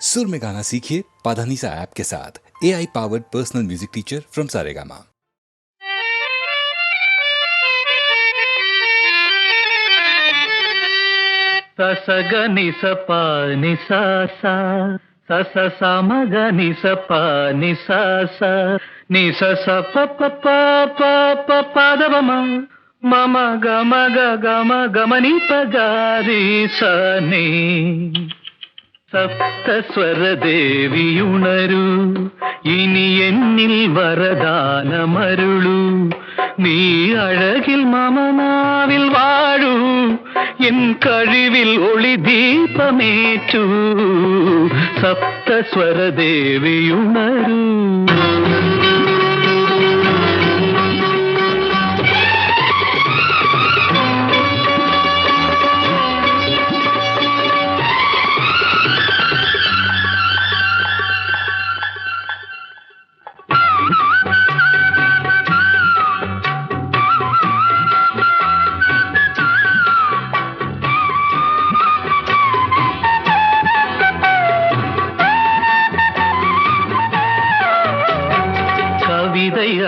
सुर में गाना सीखिए पाधानीसा ऐप के साथ। AI powered personal music teacher from Saregama. ससगनि सपा निसा सा सस समगनि सपा निसा सा निस सप प प प प पदवम मम गम ग गम गमनि पगारि सनि സപ്തസ്വര ദേവിയുണരൂ ഇനി എന്നിൽ വരദാനമരുളൂ നീ അഴകിൽ മമനാവിൽ വാഴൂ എൻ കഴിവിൽ ഒളി ദീപമേറ്റൂ സപ്തസ്വര ദേവിയുണരൂ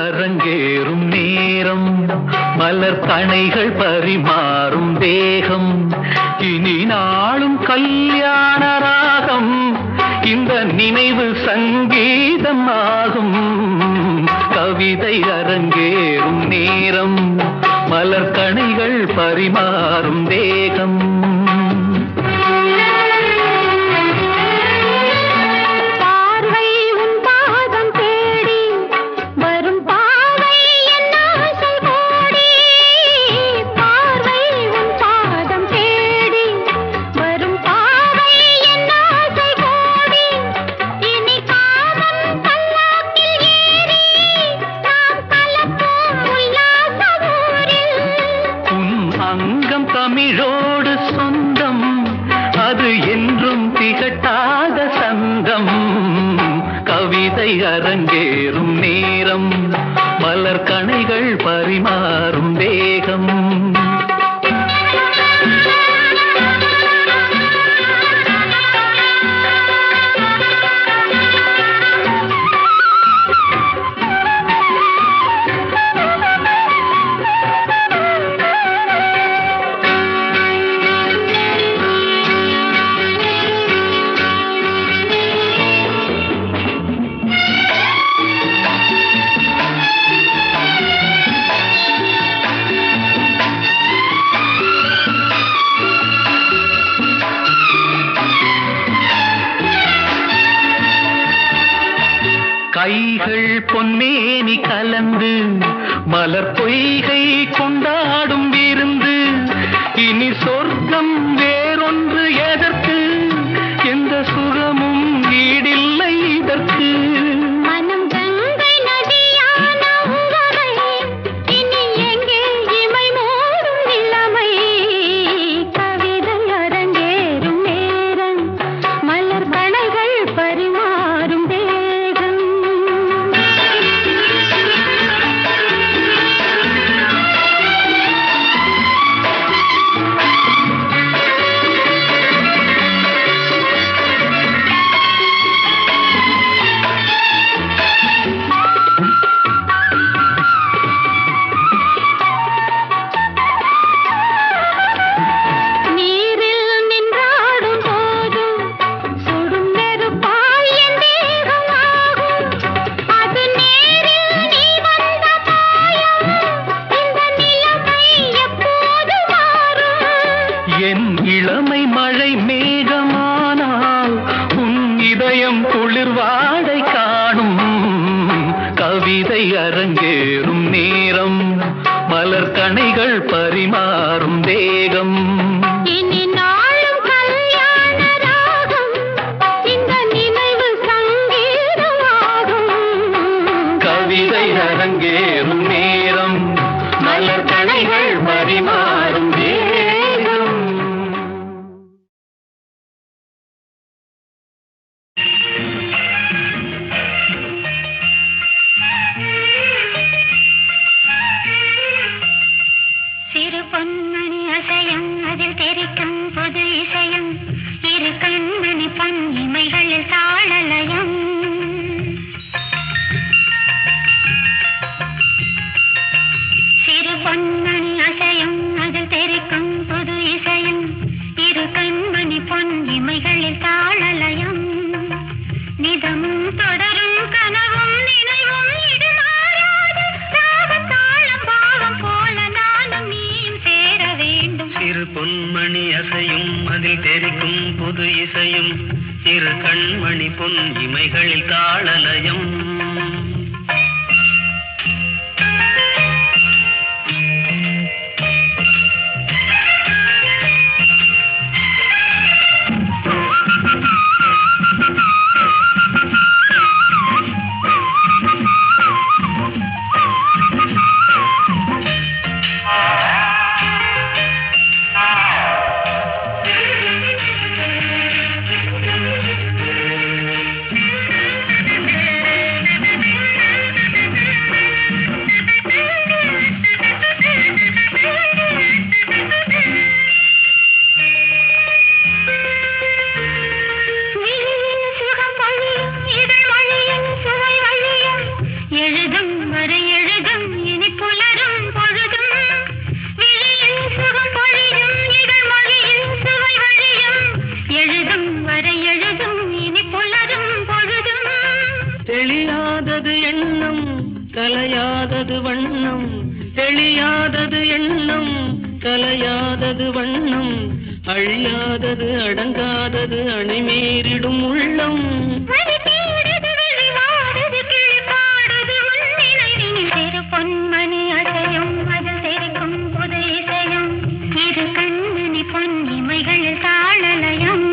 அரங்கேறும் நேரம் மலர் கணைகள் பரிமாறும் தேகம் இனி நாளும் கல்யாண ராகம் இந்த நினைவு சங்கீதம் ஆகும் கவிதை அரங்கேறும் நேரம் மலர் கணைகள் பரிமாறும் தேகம் தமிழோடு சொந்தம் அது என்றும் திகட்டாத சந்தம் கவிதை அரங்கேறும் நேரம் மலர் கணைகள் பரிமாறும் தேகம் கைகள் பொன்னேனி கலந்து மலர் பொய்கை கொண்டாடும் விருந்து இனி சொர்க்கம் வேறொன்று எதற்கு எந்த சுகமும் ஈடில்லை இதற்கு மனம் கங்கை நதியான உங்களை இனி எங்கே இமை மூடும் நிலைமை கவிதை அரங்கேறும் நேரம் மலர் கணைகள் பரிமாறும் இளமை மழை மேகமானால் உன் இதயம் குளிர் வாடை காணும் கவிதை அரங்கேறும் நேரம் மலர் கணைகள் பரிமாறும் தேகம் இனி நாளும் கல்யாண ராகம் இந்த நினைவு சங்கீதமாகும் கவிதை அரங்கேறும் நேரம் மலர் கணைகள் பரிமாறும் தேகம் சிறு பொன்மணி அசையும் இரு கண்மணி பொன் இமைகளில் தாளலயம். தெளியாதது எண்ணம் கலையாதது வண்ணம், தெளியாதது எண்ணம் கலையாதது வண்ணம், அழியாதது அடங்காதது அணைமீறிடும் உள்ளம். பொன்மணி அசையும் அது தெரிக்கும் புது இசையும், இரு கண்மணி பொன் இமைகள் தாளலயம்.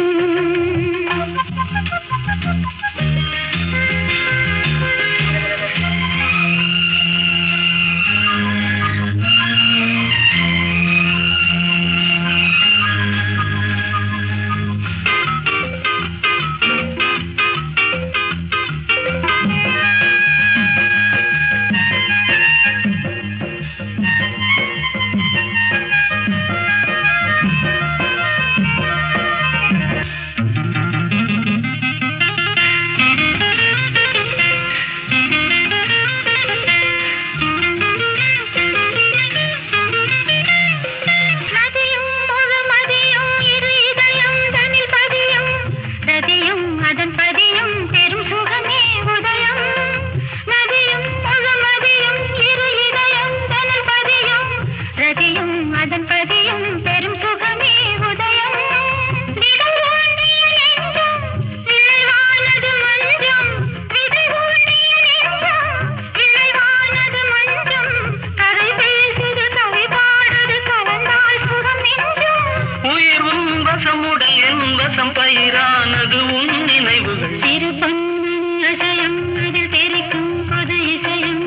பயிரானது உன் நினைவுகள், இரு பொன்மணி அசையும் அதில் தெரிக்கும் புது இசையும்,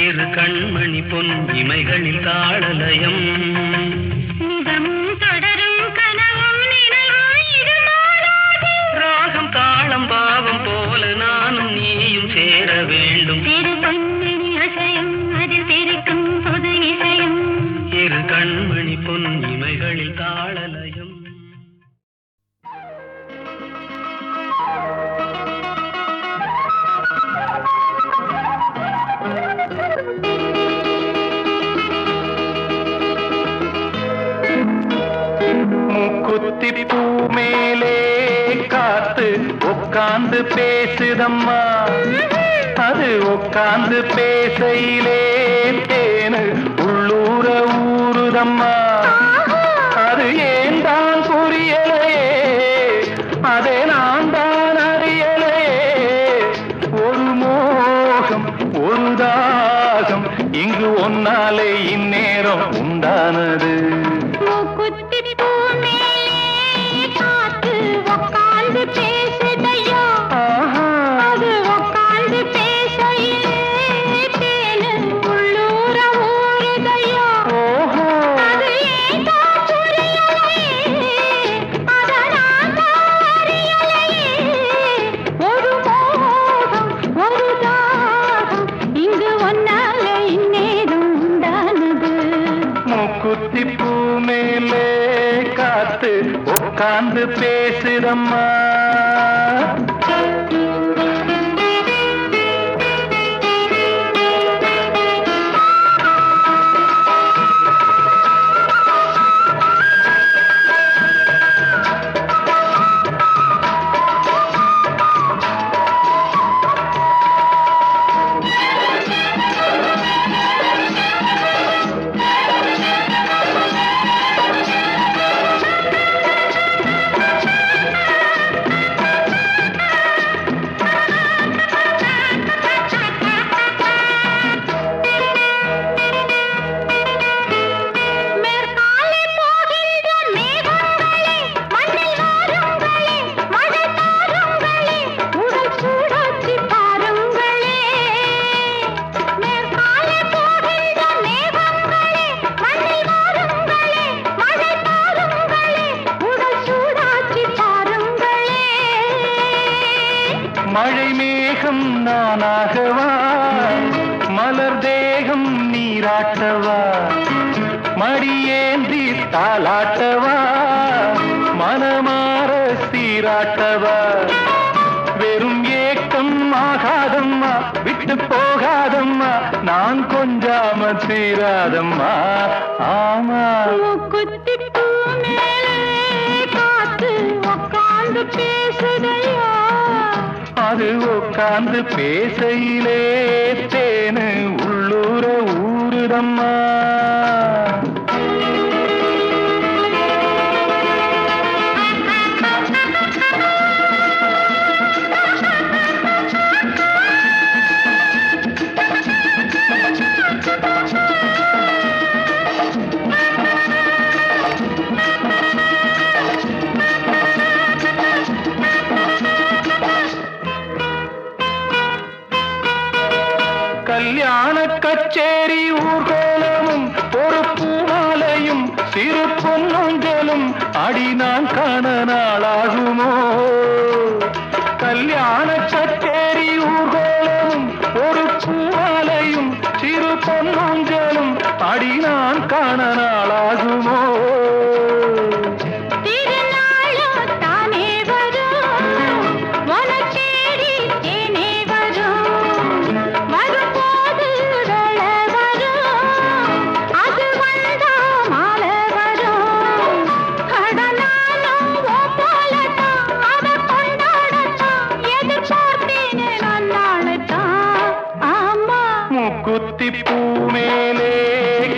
இரு கண்மணி பொன் இமைகளில் தாளலயம். நிதமும் தொடரும் கனவும் நினைவும் இது மாறாது, ராகம் தாளம் பாவம் போல நானும் நீயும் சேர வேண்டும். இரு பொன்மணி அசையும் அதில் தெரிக்கும் புது இசையும், இரு கண்மணி பொன் இமைகளில் தாளலயம். மூக்குத்தி பூ மேலே காத்து உட்கார்ந்து பேசுதம்மா, அது உட்கார்ந்து பேசையிலே தேனு உள்ளூர ஊறுதம்மா. அது ஏன் தான் புரியலையே, அதை நான் தான் அறியலையே. ஒரு மோகம் ஒரு தாகம் இங்கு ஒன்னாலே இந்நேரம் உண்டானது. மூக்குத்தி பூ மேலே காத்து உட்கார்ந்து பேசுதையா, அது உட்கார்ந்து பேசையிலே தேனு உள்ளூர ஊறுதையா. அது ஏன் தான் புரியலையே, அதை நான் தான் அறியலையே. ஒரு மோகம் ஒரு தாகம் இங்கு ஒன்னாலே இந்நேரம் உண்டானது. மூக்குத்தி பூ மேலே காத்து உட்கார்ந்து பேசுதம்மா. மழை மேகம் நானாகவா மலர் தேகம் நீராட்டவா மடியேந்தி தாளாட்டவா மனமாற சீராட்டவா வெறும் ஏக்கம் ஆகாதம்மா விட்டு போகாதம்மா நான் கொஞ்சாம தீராதம்மா ஆமா மூக்குத்தி பூ மேலே காத்து உக்காந்து பேசுதையா அது உட்கார்ந்து பேசையிலே தேனு உள்ளூர ஊருதம்மா கல்யாண கச்சேரி ஊர்கோலமும் ஒரு பூமாலையும் சிறு பொன்னொஞ்சலும் அடி நான் காண நாளாகுமோ கல்யாண கச்சேரி ஊர்கோலமும் ஒரு பூமாலையும் சிறு பொன்னொஞ்சலும் அடி நான் காண நாளாகுமோ குத்தி பூ மேலே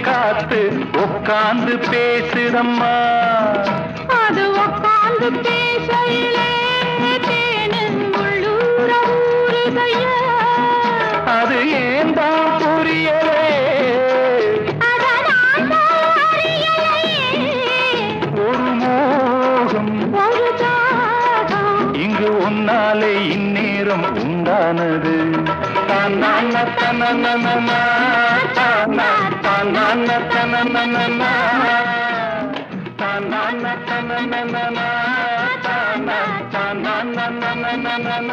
காத்து உட்கார்ந்து பேசுதம்மா அது உக்காந்து பேசையிலே தேனு உள்ளூர ஊருதையா அது ஏன் தான் புரியலே அதனால் அறியலையே ஒரு மோகம் ஒரு தாகம் இங்கு உன்னாலே இந்நேரம் உண்டானது தன்னான தனனனன தானா தன்னான தனனனன தன்னான தனனனன தானா தனனனனன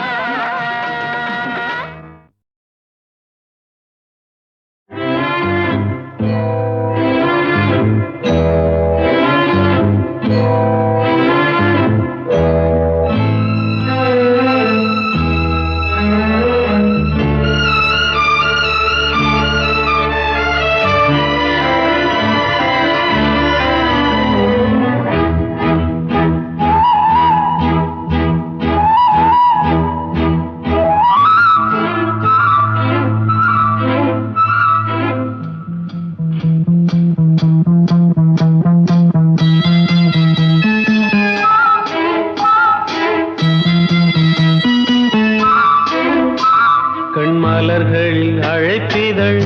கண்மலர்களில் அழைப்பிதழ்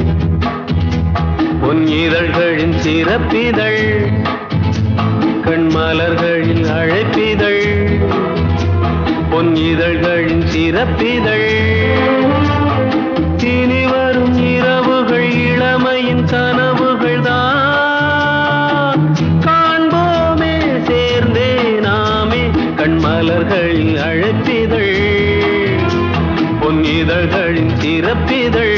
பொன் இதழ்களின் சிறப்பிதழ் கண்மலர்களில் அழைப்பிதழ் பொன் இதழ்களின் சிறப்பிதழ் இனி வரும் இரவுகள் இளமையின் கனவுகள் தான் காண்போமே சேர்ந்தே நாமே கண்மலர்களில் அழைப்பிதழ் பொன் இதழ்களின் சிறப்பிதழ்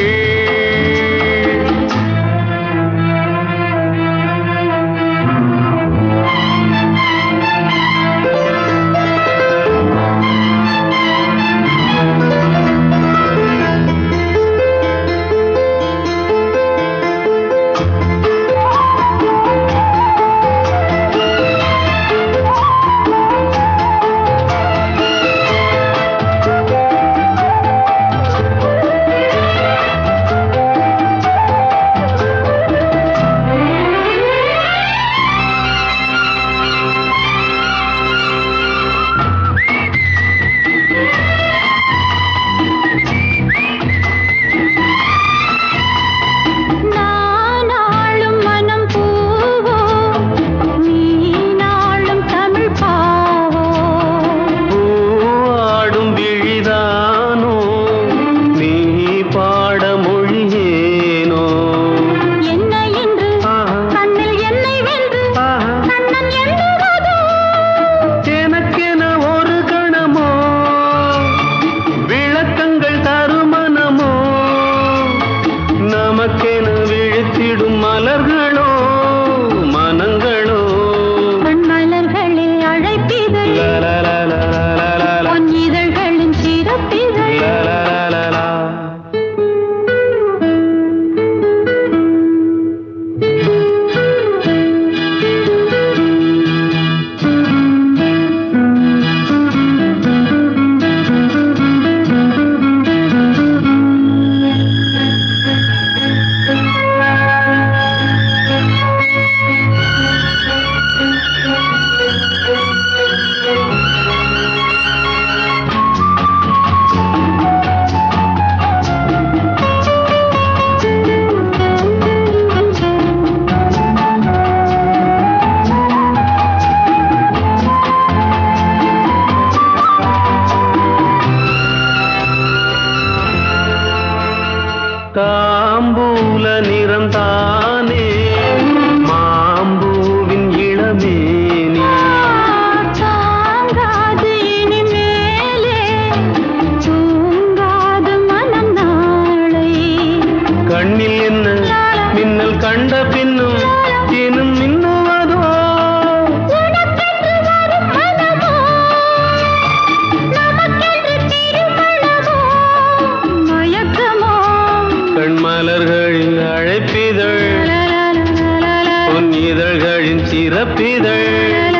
சிரிப்பிதழ்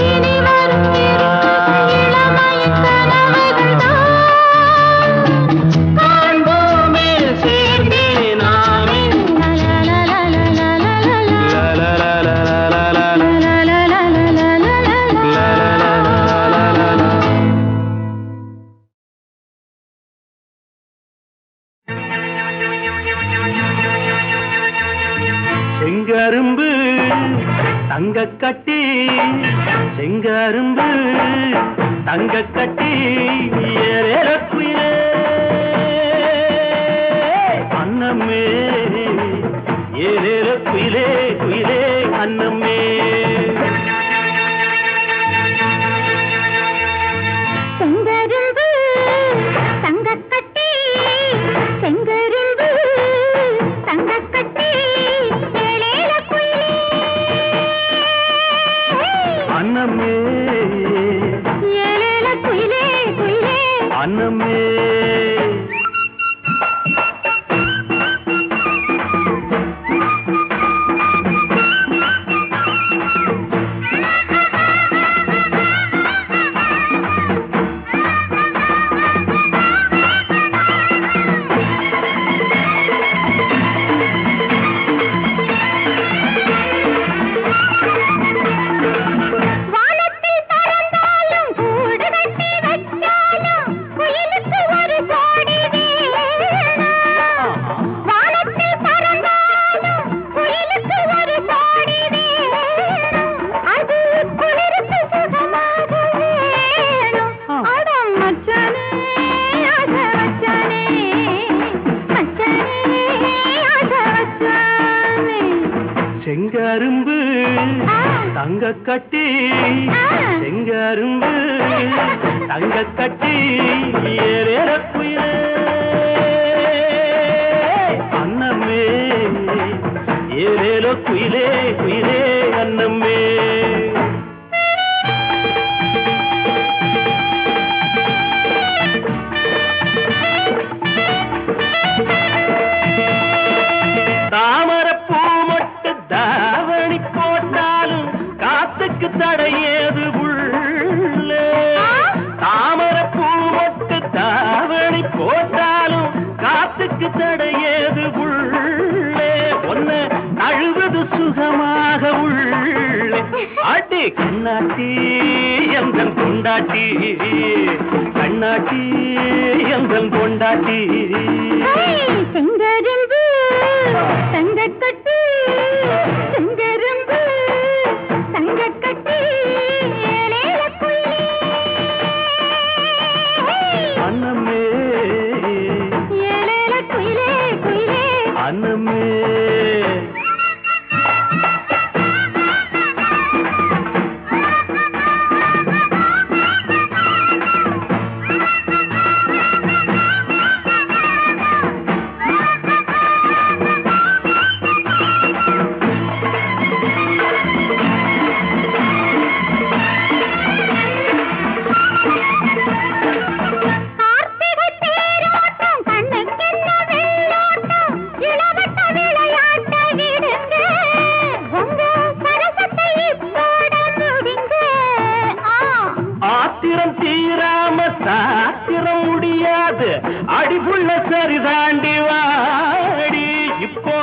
இனி வரும் இளமையின் கனவுகள்தான் காண்போமே சேர்ந்தே நாமே செங்கரும்பு தங்க கட்டி செங்கரும்பு தங்க கட்டி ஏறக்குயிலே அன்னமே ஏறேற குயிலே குயிலே அன்னமே செங்கரும்பு தங்கக்கட்டி செங்கரும்பு தங்கக்கட்டி ஏழேல குயிலே அன்னமே ஏழேல குயிலே குயிலே அன்னமே வானத்தில் பறந்தாலும் கூடு கட்டி வச்சாலும் குயிலுக்கு ஒரு கோடி வேணும் வானத்தில் பறந்தாலும் குயிலுக்கு ஒரு கோடி வேணும் அது குளிருக்கு சுகமாக வேணும் அடம் மச்சானே ஆசை வச்சானே மச்சானே ஆசை வச்சானே செங்கரும்பு தங்க கட்டி செங்கரும்பு தங்க கட்டி ஏறேற குயிலே அன்னமே ஏறேலோ குயிலே குயிலே அன்னமே தாமரப்பூ மொட்டு தாவணி போட்டாலும் காத்துக்கு தடையேது உள்ளே தாமரப்பூ மொட்டு தாவணி போட்டாலும் காத்துக்கு தடையேது உள்ளே ஒன்ன அழுவது சுகமாக உள்ளே ஆட்டி கண்ணாட்டி எந்தன் கொண்டாட்டி கண்ணாட்டி எந்தன் கொண்டாட்டி செங்கரும்பு தங்கக்கட்டி செங்கரும்பு தங்கக்கட்டி ஏழேல குயிலே அன்னமே ஏழேல குயிலே குயிலே அன்னமே கார்த்திகை தேரோட்டம் கண்ணுக்கென்ன வெள்ளோட்டம் இளவட்ட விளையாட்ட விடுங்க உங்க சரசத்தை போட முடிங்க ஆத்திரம் தீராம சாத்திரம் முடியாது அடிபுள்ள சரிதாண்டி வாடி இப்போ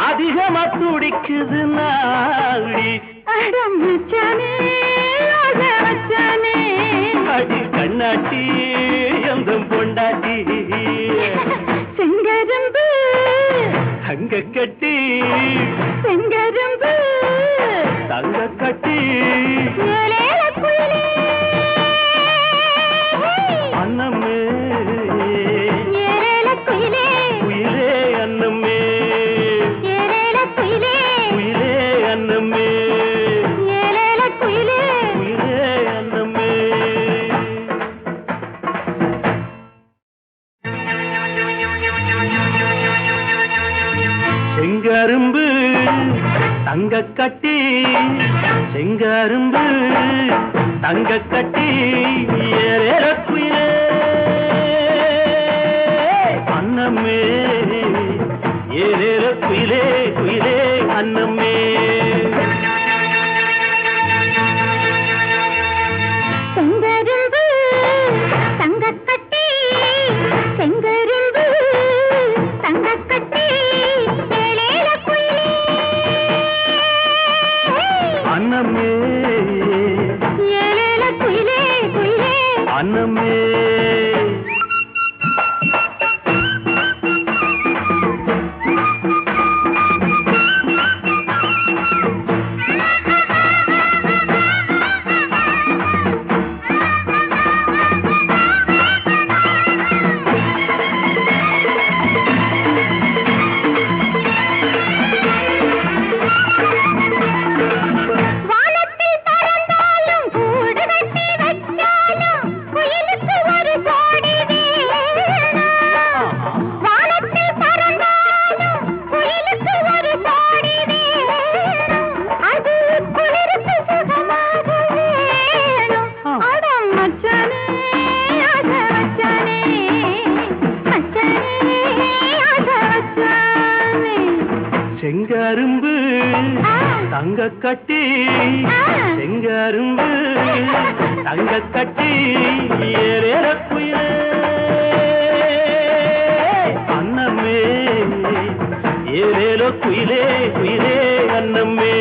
அதிகமா துடிக்குது நாடி அடம் மச்சானே ஆசை வச்சானே அடி கண்ணாட்டி எந்தம் பொண்டாட்டி செங்கரும்பு தங்க கட்டி செங்கரும்பு தங்க கட்டி ஏழேல குயிலே அன்னமே ஏழேல குயிலே குயிலே அன்னமே ஏழேல குயிலே குயிலே அன்னமே ஏழேல குயிலே குயிலே அன்னமே செங்கரும்பு தங்க கட்டி செங்கரும்பு தங்க கட்டி ஏறேற குயிலே அன்னமே ஏறேற குயிலே குயிலே அன்னமே தங்கக்கட்டி செங்கரும்பு தங்கக்கட்டி ஏழேல குயிலே அன்னமே ஏழேல குயிலே குயிலே அன்னமே வானத்தில் பறந்தாலும் கூடு கட்டி வச்சாலும் குயிலுக்கு ஒரு கோடி வேணும். வானத்தில் பறந்தாலும் குயிலுக்கு ஒரு கோடி வேணும். அது குளிருக்கு சுகமாக வேணும். அட மச்சானே ஆசை வச்சானே மச்சானே ஆசை வச்சானே செங்கரும்பு தங்கக்கட்டி செங்கரும்பு தங்கக்கட்டி ஏறேற குயிலே அன்னமே ஏறேலோ குயிலே குயிலே அன்னமே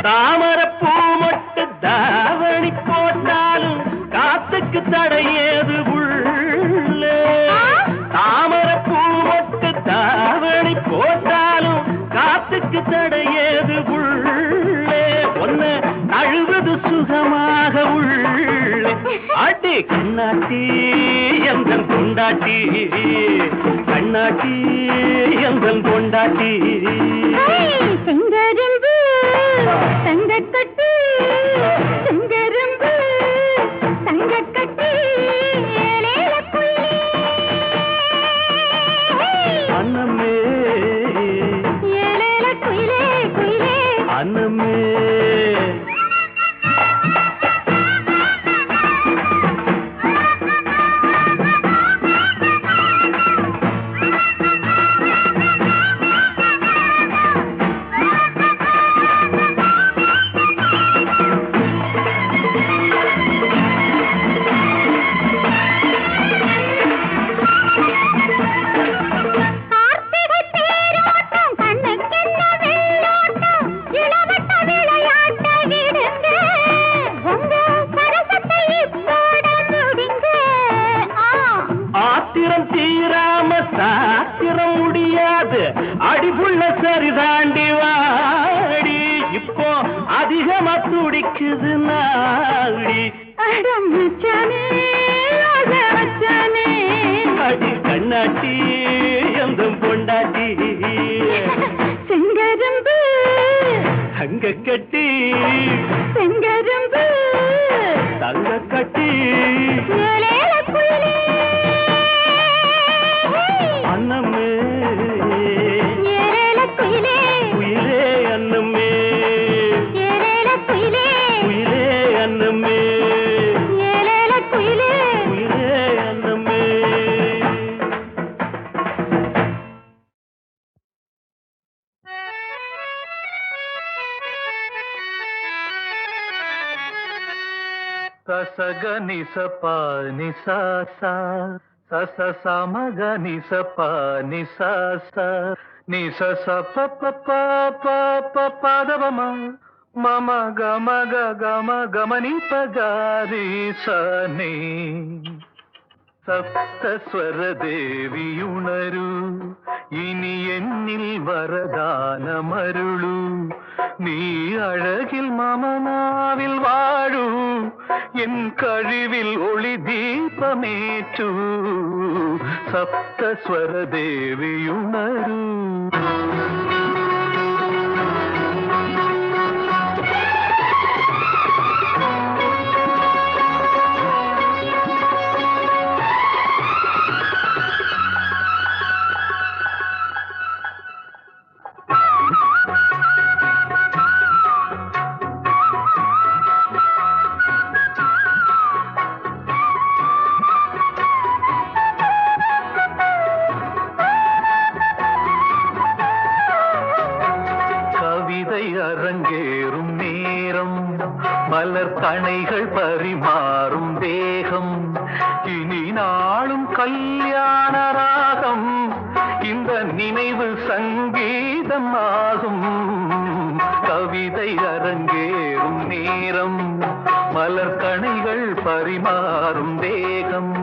தாமரப்பூ மொட்டு தாவணி போட்டாலும் காத்துக்கு தடையேது உள்ளே தாமரப்பூ மொட்டு தாவணி போட்டாலும் காத்துக்கு தடையேது உள்ளே ஒன்ன அழுவது சுகமாக உள்ளே அடி கண்ணாட்டி எந்தன் கொண்டாட்டி கண்ணாட்டி எந்தன் கொண்டாட்டி செங்கரும்பு தங்கக்கட்டி செங்கரும்பு தங்கக்கட்டி ஏழேல குயிலே அன்னமே ஏழேல குயிலே குயிலே அன்னமே கார்த்திகை தேரோட்டம் கண்ணுக்கென்ன வெள்ளோட்டம் இளவட்ட விளையாட்ட விடுங்க உங்க சரசத்தை இப்போட முடிங்க ஆத்திரம் தீராம சாத்திரம் முடியாது அடிபுள்ள சரிதாண்டி வாடி இப்போ அதிகமா துடிக்குது நாடி அட மச்சானே ஆசை வச்சானே அடி கண்ணாட்டி எந்தம் பொண்டாட்டி செங்கரும்பு தங்க கட்டி செங்கரும்பு தங்க கட்டி ஏழேல குயிலே அன்னமே ஏழேல குயிலே குயிலே அன்னமே ஏழேல குயிலே குயிலே அன்னமே ஏழேல குயிலே குயிலே அன்னமே ససగని సపాని సాసా సస సమగని సపాని సాసా ని సస పప పప పదవమ మమ గమ గమ గమని పగారి సని സപ്തസ്വര ദേവിയുണരൂ ഇനി എന്നിൽ വരദാനമരുളൂ നീ അഴകിൽ മമനാവിൽ വാഴൂ എൻ കഴിവിൽ ഒളി ദീപമേറ്റൂ സപ്തസ്വര ദേവിയുണരൂ அரங்கேறும் நேரம் மலர் கணைகள் பரிமாறும் தேகம் இனி நாளும் கல்யாண ராகம் இந்த நினைவு சங்கீதம் ஆகும் கவிதை அரங்கேறும் நேரம் மலர் கணைகள் பரிமாறும் தேகம்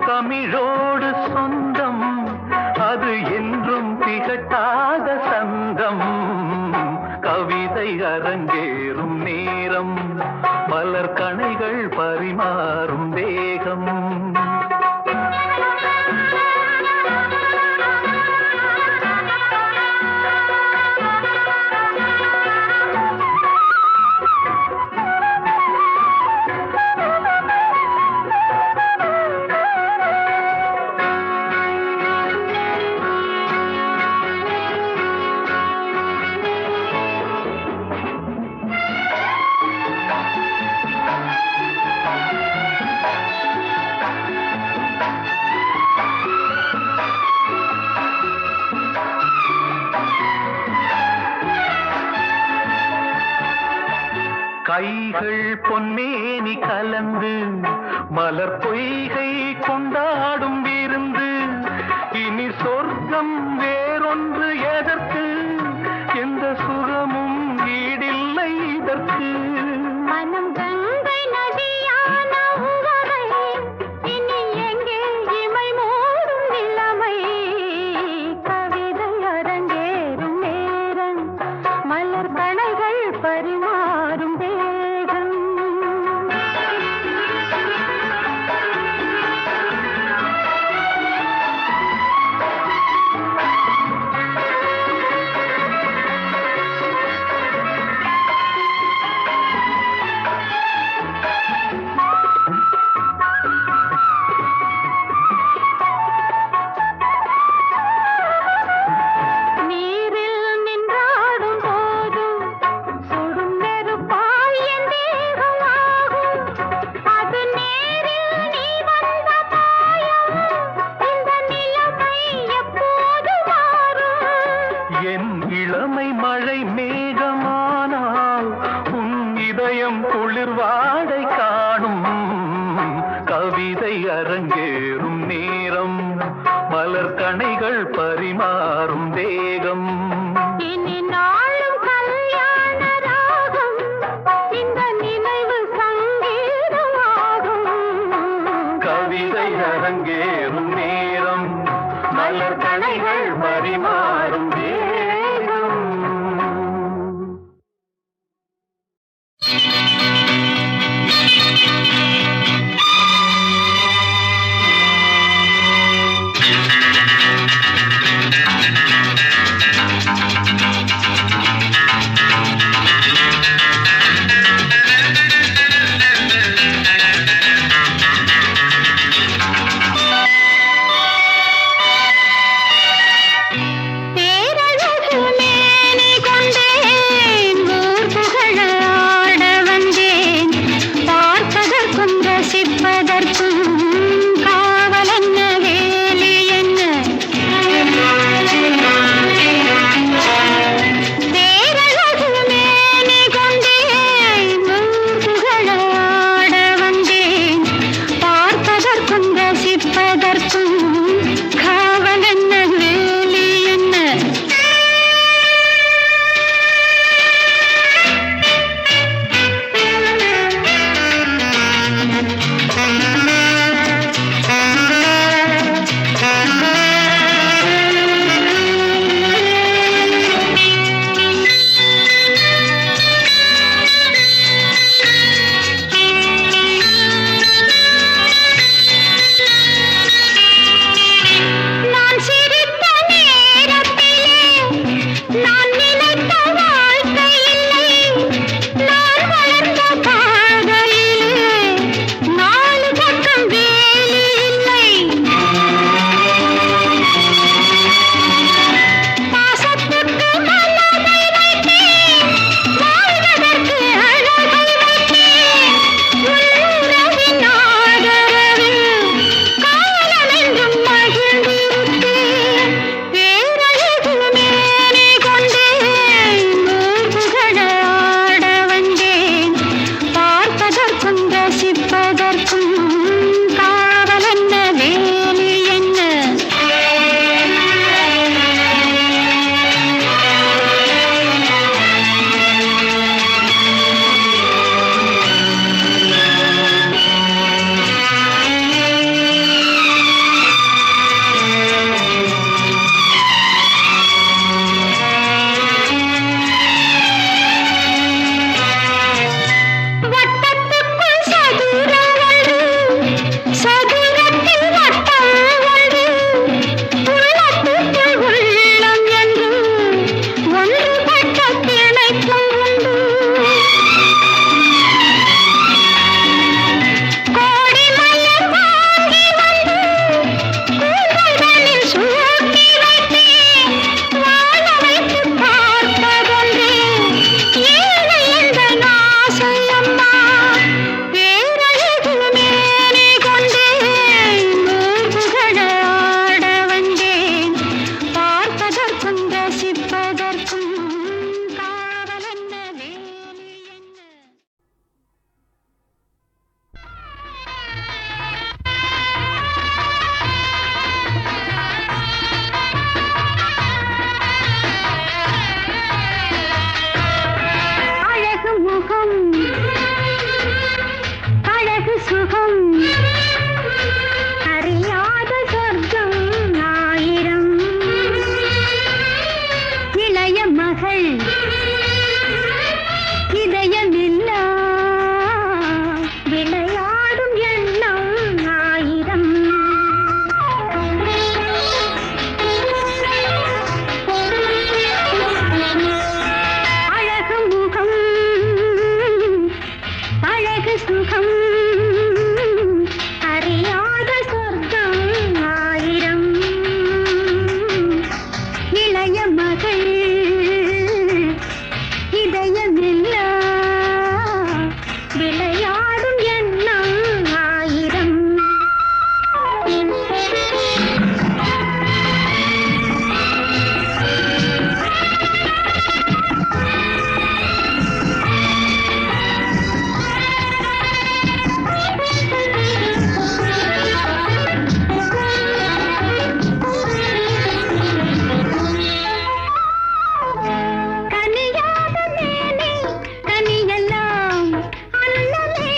தமிழோடு சொந்தம் அது என்றும் திகட்டாத சந்தம் கவிதை அரங்கேறும் நேரம் மலர் கணைகள் பரிமாறும் தேகம் கைகள் பொன்மேனி கலந்து மலர் பொய்கை கொண்டாடும் விருந்து இனி சொர்க்கம் வேறொன்று எதற்கு எந்த சுகமும் ஈடில்லை இதற்கு மனம் கங்கை நதியான உவரை இனி எங்கே இமை மூடும் நிலைமை கவிதை அரங்கேறும் நேரம் மலர் கணைகள் பரிமாறும் இளமை மழை மேகமானால் உன் இதயம் குளிர்வாடை காணும் கவிதை அரங்கேறும் நேரம் மலர் கணைகள் பரிமாறும் தேகம் இனி நாளும் கல்யாண ராகம் இந்த நினைவு சங்கீதமாகும் கவிதை அரங்கேறும் நேரம் மலர் கணைகள் பரிமாறும் தேகம் மகள் இதயமில்லா விளையாடும் எண்ணம் ஆயிரம் அழகு முகம் அழகு சுகம் அறியாத சொர்க்கம் ஆயிரம் இளைய மகள் இதயமில்லா விளையாடும் எண்ணம் ஆயிரம் கனியாத மேனி கனியெல்லாம் அன்னமே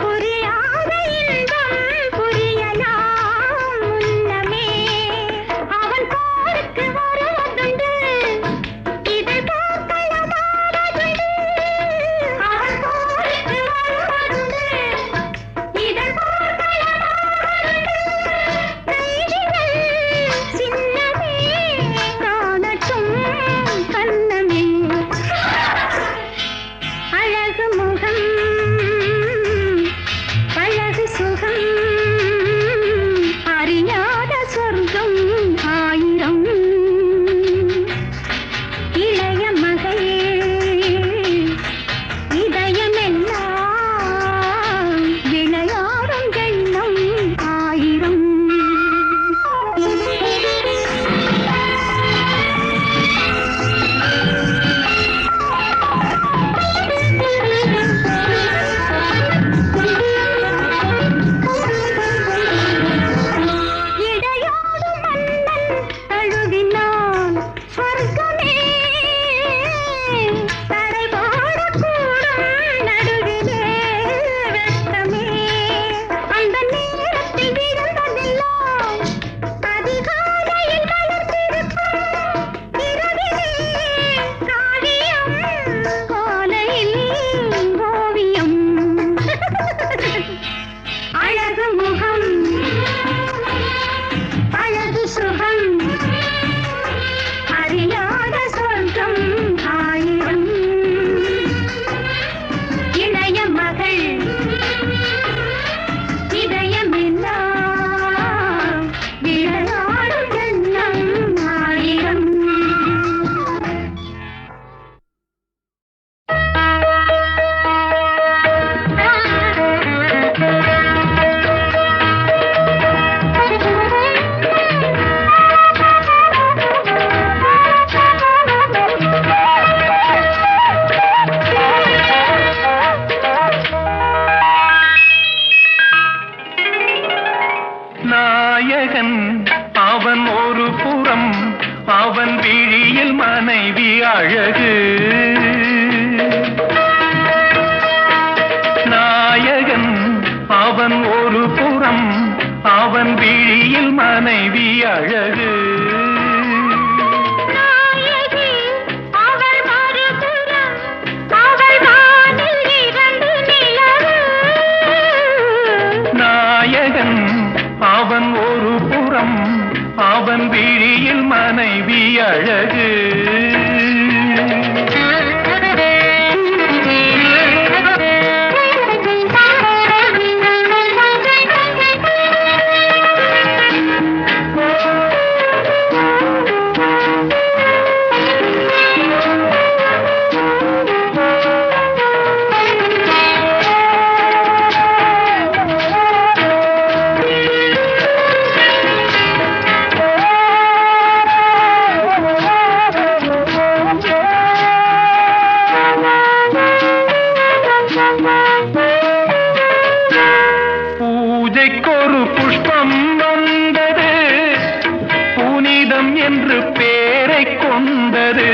புரியாத இன்பம் புரியலாம் முன்னமே அவன் போருக்கு வருவதுண்டு இது போர்க்களமாவதுண்டு அவன் போருக்கு வருவதுண்டு இது போர்க்களமாவதுண்டு கைதிகள் சின்னமே காணட்டும் கண்ணமே அழகு முகம் அழகு சுகம் அறியாத சொர்க்கம் ஆயிரம் இளைய மகள் இதயமெல்லாம் விளையாடும் எண்ணம் ஆயிரம் இடையோடு மன்னன் தழுவினான் சொர்க்கமே தடை போடக்கூடும் நடுவிலே வெட்கமே அந்த நேரத்தில் விழுந்ததெல்லாம் அதிகாலையில் மலர்ந்திருக்கும் இரவிலே காவியம் கோலையில் ஓவியம் அழகு முகம் அழகு சுகம் அறியாத சொர்க்கம் ஆயிரம் இளைய மகள் இதயமில்லா விளையாடும் எண்ணம் ஆயிரம் நாயகன் அவன் ஒரு புறம் அவன் விழியில் மனைவி அழகு நாயகன் அவன் ஒரு புறம் அவன் விழியில் மனைவி அழகு நாயகி அவள் மறுபுறம் அவள் வானில் இரண்டு நிலவு நாயகன் அவன் ஒரு புறம் அவன் விழியில் மனைவி அழகு பூஜைக்கொரு புஷ்பம் வந்தது புனிதம் என்று பேரை கொண்டது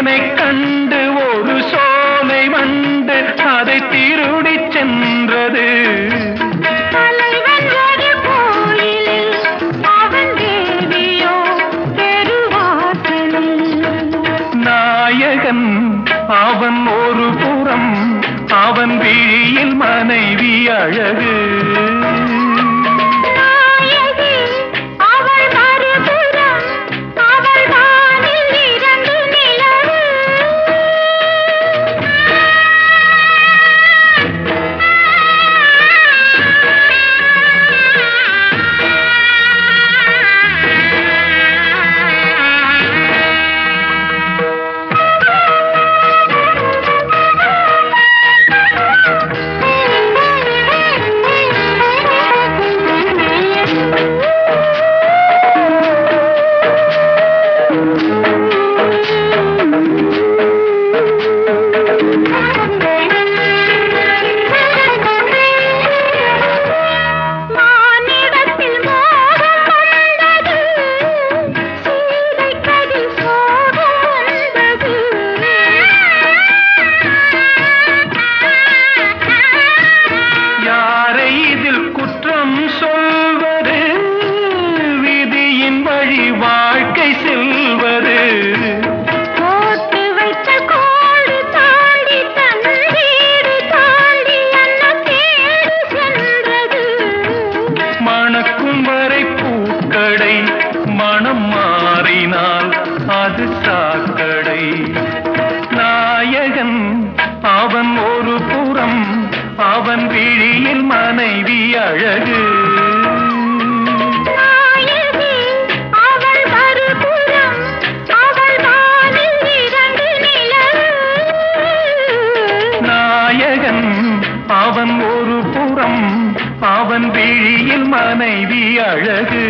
தேனை கண்டு ஒரு சோலை வண்டு அதை திருடிச் சென்றது. தலைவன் ஒரு கோயிலில் அவன் தேவியோ பெருவாசலில். நாயகன் அவன் ஒரு புறம், அவன் விழியில் மனைவி அழகு. நாயகி அவள் மறுபுறம், அவள் வானில் இரண்டு நிலவு. மானிடத்தில் மோகம் வந்தது, சீதைக்கதில் சோகம் வந்தது. யாரை இதில் குற்றம் சொல்வது, விதியின் வழி வாழ்க்கை செல்வது. போட்டு வைத்த கோடு தாண்டி தன் வீடு தாண்டி என்ன தேடி சென்றது. மணக்கும் வரை பூக்கடை, மனம் மாறினால் அது சாக்கடை. நாயகன் அவன் ஒரு புறம், அவன் விழியில் மனைவி அழகு. நாயகி அவள் மறுபுறம், அவள் வானில் இரண்டு நிலவு. நாயகன் அவன் ஒரு புறம், அவன் விழியில் மனைவி அழகு.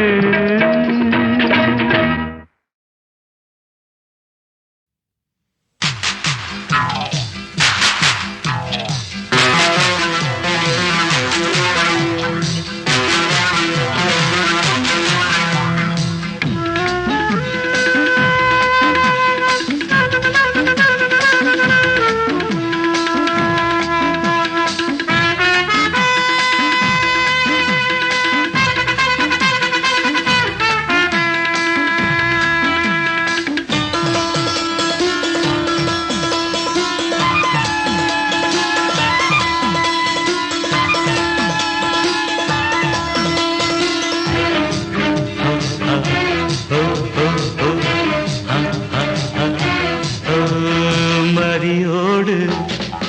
மதியோடு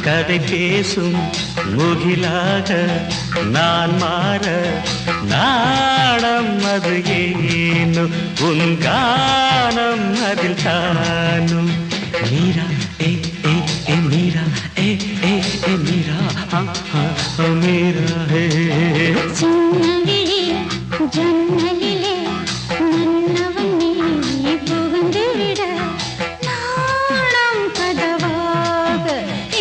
கதை பேசும் முகிலாக நான் மாற நாடம் அது ஏனோ, உன் கானம் அதில் தானும். மீரா ஏ ஏ ஏ மீரா ஏ ஏ ஏ மீரா மீரா ஹே. சின்னவிழி ஜன்னலிலே மன்னவன் நீ புகுந்து விட, நாணம் கதவாக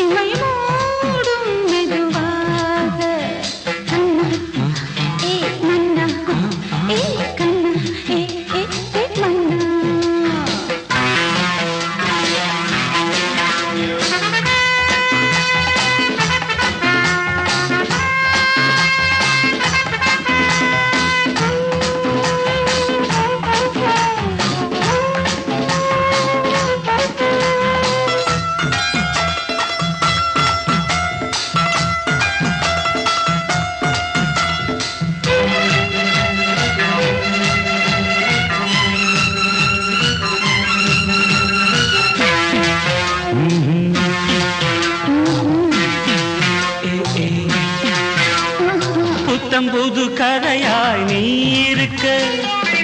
இமை மூடும் மெதுவாக. கண்ணா ஏ மன்னா, ஏ கண்ணா ஏ ஏ ஏ மன்னா. புத்தம்புது கதையாய் நீ இருக்க,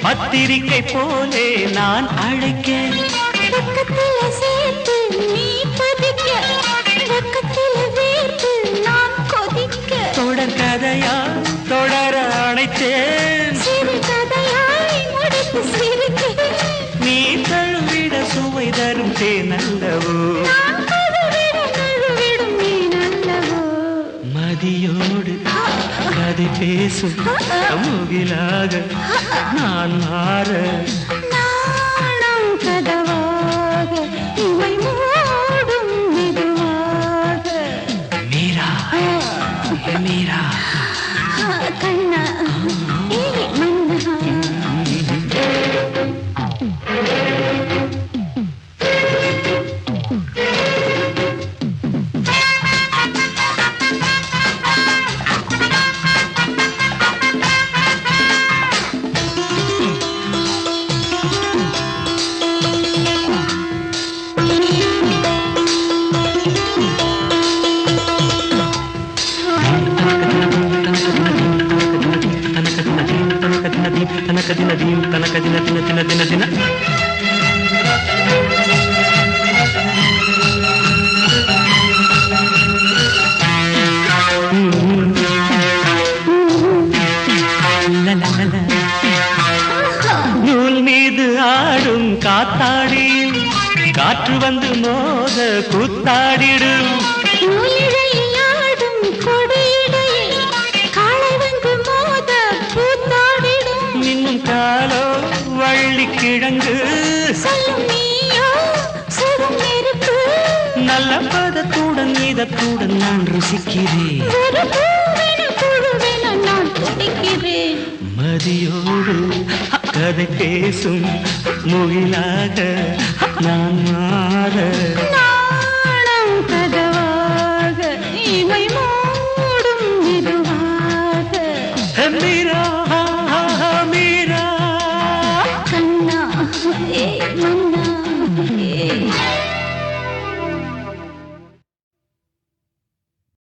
பத்திரிக்கை போலே நான் அழைக்க. பக்கத்துல சேர்த்து நீ பதிக்க, பக்கத்துல வேர்த்து நான் கொதிக்க. தொடர் கதையாய் தொடர அணைத்தேன், சிறு கதையாய் முடித்து சிரித்தேன். நீ தழுவிட சுவை தரும் தேனல்லவோ. நான் கதவிட நழுவிடும் நீ நல்லவோ. மதியோடு கதை பேசும் முகிலாக நான் மாற நாணம் கதவாக இமை மூடும் காற்று வந்து மோத கூத்தாடிடும் நுயிழையில் ஆடும் கொடியிடையே காளை வந்து மோத பூத்தாடிடும். இன்னும் காலோ வள்ளி கிழங்கு சொல்லும் நீயோ சுடும் நெருப்பு. நல்ல பதத்துடன் இதத்துடன் நான் ருசிக்கிறேன். ஒரு பூவென புழுவென நான் துடிக்கிறேன். மதியோடு கதை பேசும் முகிலாக நான் மாற